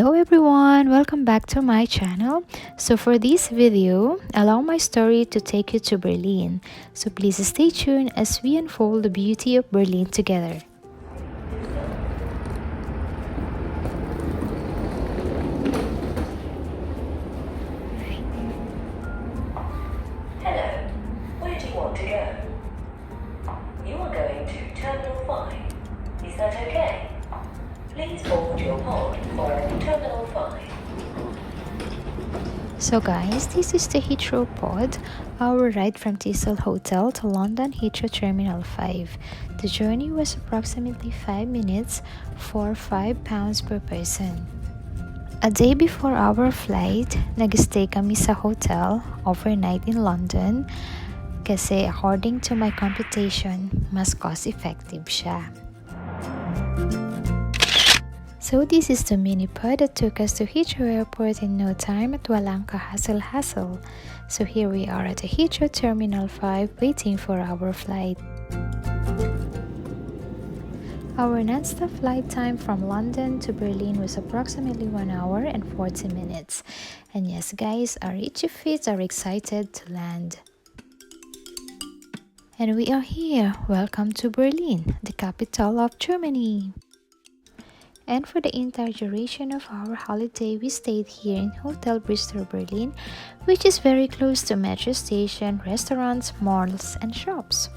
Hello everyone, welcome back to my channel. So for this video, allow my story to take you to Berlin. So please stay tuned as we unfold the beauty of Berlin together. Hello, where do you want to go? You are going to Terminal 5. Is that okay? Please board your pod for Terminal 5. So guys, this is the Heathrow Pod, our ride from Thistle Hotel to London Heathrow Terminal 5. The journey was approximately 5 minutes for £5 per person. A day before our flight, nag-stay kami sa hotel overnight in London kasi according to my computation, mas cost-effective siya. So this is the mini pod that took us to Heathrow Airport in no time at walang kahassle-hassle. So here we are at the Heathrow Terminal 5 waiting for our flight. Our non-stop flight time from London to Berlin was approximately 1 hour and 40 minutes. And yes guys, our itchy feet are excited to land. And we are here. Welcome to Berlin, the capital of Germany. And for the entire duration of our holiday, we stayed here in Hotel Bristol, Berlin, which is very close to metro station, restaurants, malls, and shops.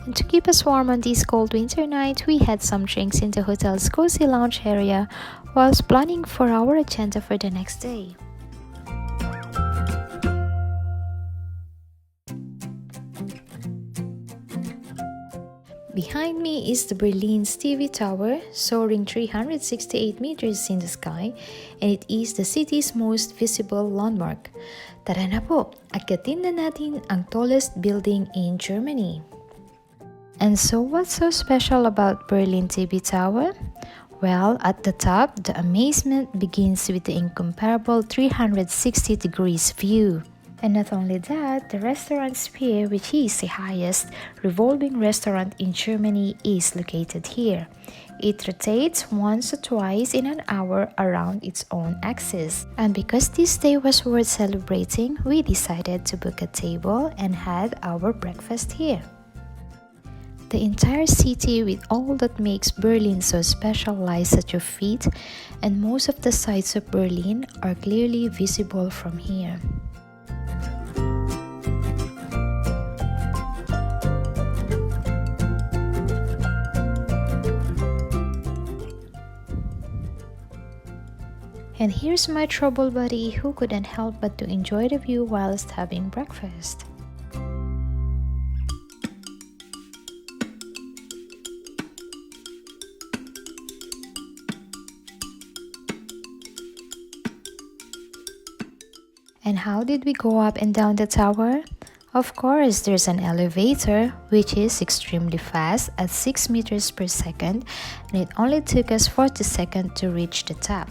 And to keep us warm on this cold winter night, we had some drinks in the hotel's cozy lounge area whilst planning for our agenda for the next day. Behind me is the Berlin's TV Tower, soaring 368 meters in the sky, and it is the city's most visible landmark. Tara na po, akyatin na natin ang tallest building in Germany. And so what's so special about Berlin TV Tower? Well, at the top, the amazement begins with the incomparable 360 degrees view. And not only that, the restaurant Sphere, which is the highest revolving restaurant in Germany, is located here. It rotates once or twice in an hour around its own axis. And because this day was worth celebrating, we decided to book a table and had our breakfast here. The entire city with all that makes Berlin so special lies at your feet, and most of the sights of Berlin are clearly visible from here. And here's my trouble buddy who couldn't help but to enjoy the view whilst having breakfast. And how did we go up and down the tower? Of course, there's an elevator, which is extremely fast at 6 meters per second, and it only took us 40 seconds to reach the top.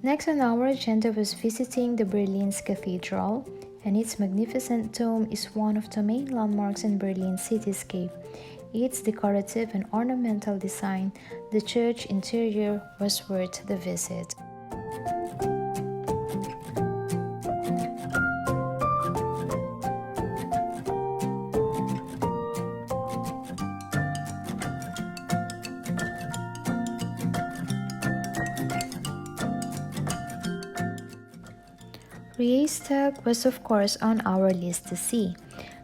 Next on our agenda was visiting the Berlin's Cathedral, and its magnificent dome is one of the main landmarks in Berlin's cityscape. Its decorative and ornamental design, the church interior was worth the visit. Reichstag was of course on our list to see.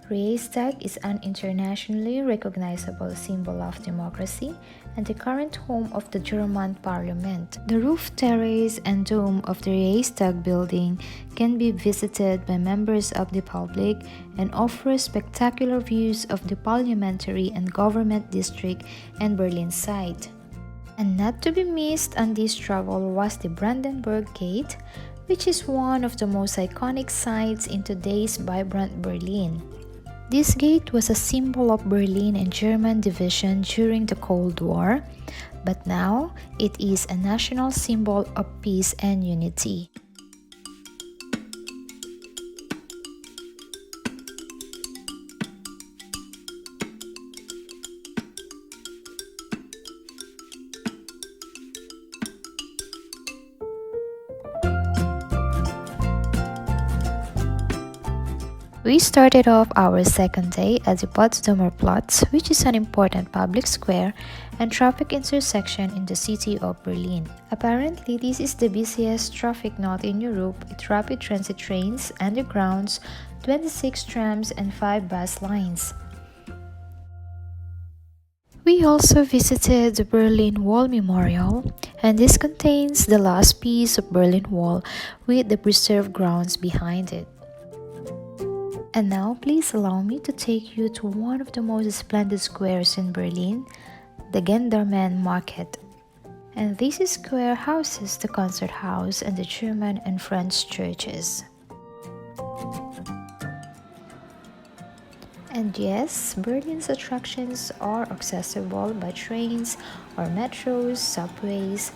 Reichstag is an internationally recognizable symbol of democracy and the current home of the German parliament. The roof terrace and dome of the Reichstag Building can be visited by members of the public and offer spectacular views of the parliamentary and government district and Berlin side. And not to be missed on this travel was the Brandenburg Gate, which is one of the most iconic sights in today's vibrant Berlin. This gate was a symbol of Berlin and German division during the Cold War, but now it is a national symbol of peace and unity. We started off our second day at the Potsdamer Platz, which is an important public square and traffic intersection in the city of Berlin. Apparently, this is the busiest traffic node in Europe with rapid transit trains, undergrounds, 26 trams, and 5 bus lines. We also visited the Berlin Wall Memorial, and this contains the last piece of Berlin Wall with the preserved grounds behind it. And now, please allow me to take you to one of the most splendid squares in Berlin, the Gendarmenmarkt. And this square houses the concert house and the German and French churches. And yes, Berlin's attractions are accessible by trains or metros, subways,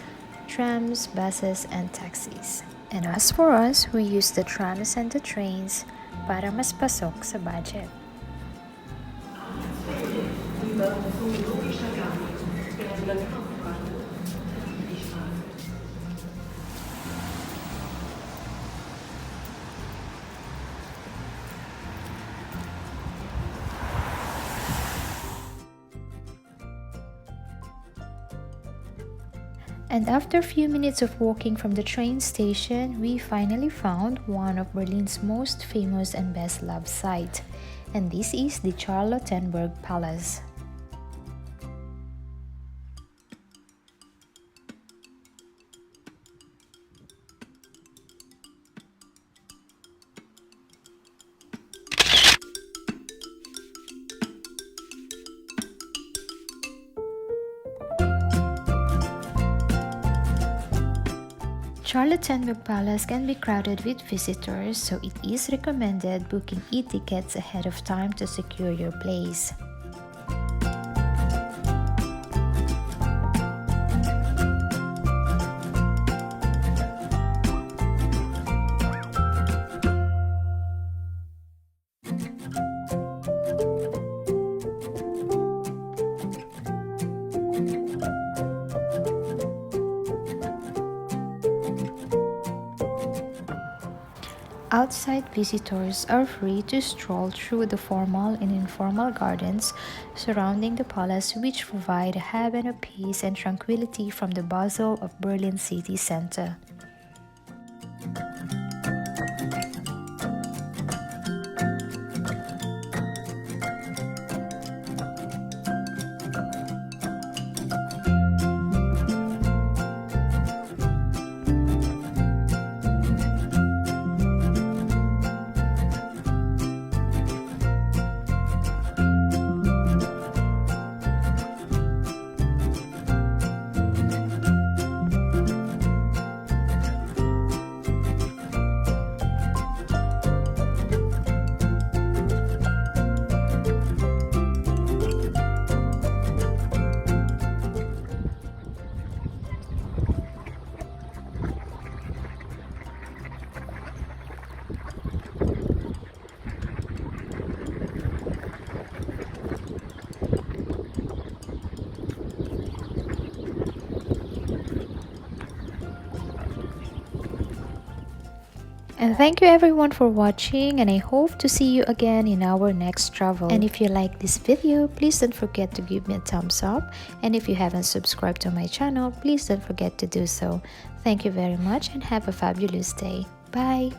trams, buses, and taxis. And as for us, we use the trams and the trains para mas pasok sa budget. And after a few minutes of walking from the train station, we finally found one of Berlin's most famous and best loved sites, and this is the Charlottenburg Palace. Charlottenburg Palace can be crowded with visitors, so it is recommended booking e-tickets ahead of time to secure your place. Outside visitors are free to stroll through the formal and informal gardens surrounding the palace, which provide a haven of peace and tranquility from the bustle of Berlin city center. And thank you everyone for watching, and I hope to see you again in our next travel. And if you like this video, please don't forget to give me a thumbs up, and if you haven't subscribed to my channel, please don't forget to do so. Thank you very much and have a fabulous day. Bye!